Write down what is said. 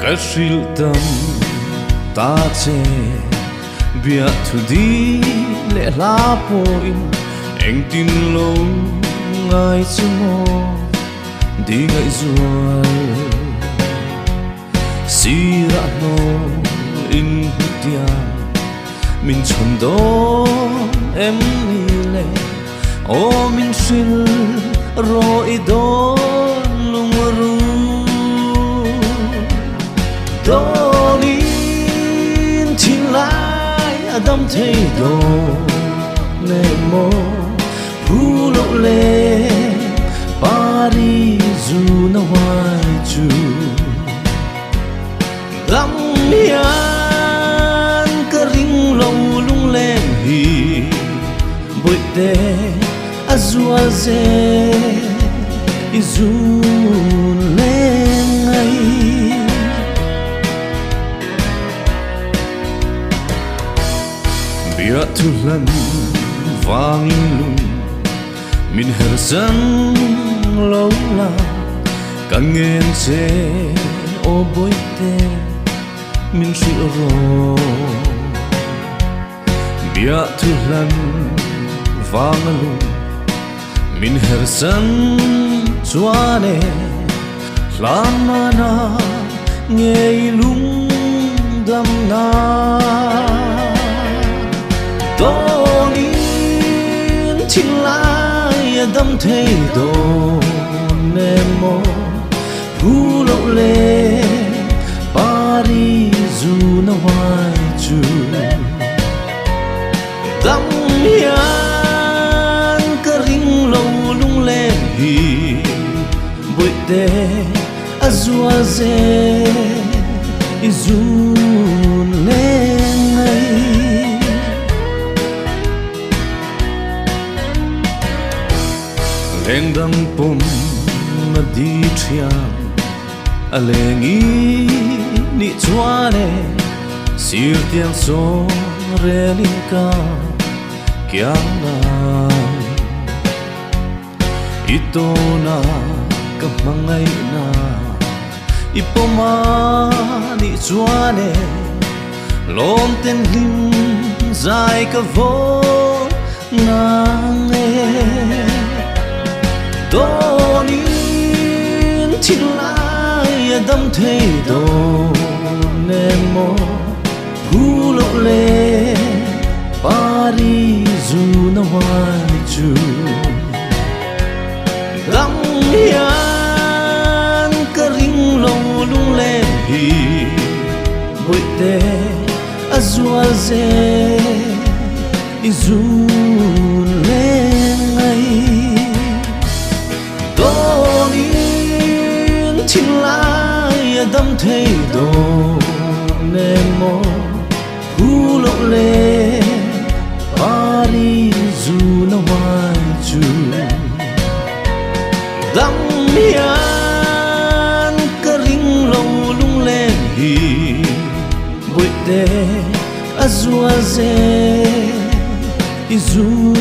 Ashil tâm ta che bia thu đi lệ lá bồi anh tin lâu ngài chưa mò đi ngại ruồi si ra no in tia mình chọn đó em đi lệ ô mình xin rồi đó lung ru đó nín tin lại đâm thấy đồ nề mô hu lộ lệ Paris dù nó hoài chu lắm mian cơ ring lâu lung lên hi bội tê azua ze izun lên ngay bia thu lần vang lung min her san lâu la càng nghe se ô bội tê min si ro bia thu lần vang lung min her san chuane lama na nghe lung đam na đó nín tin lại đâm thấy đồ nề mô hu lộ lệ Paris dù nó hoài chu đâm mian cơ ring lâu lung lên hi bội tê azua ze izun lên ngay leng dang pom na di thiam alengi ni chuane sir tiang so relinka kyang na itona kamangai na ipoma ni chuane lom ten lim zai ka vo na nge đó nín tin lại đâm thấy đồ nề mô hu lộ lệ Paris dù nó hoài chu lắm mian cơ ring lâu lung lên hi bội tê azua ze izun lên ngay đó nín tin lại đâm thấy đồ nề mô hu lộ lệ Paris dù nó hoài chu đắm mian cơ ring lâu lung lên hi bội tê azua ze izun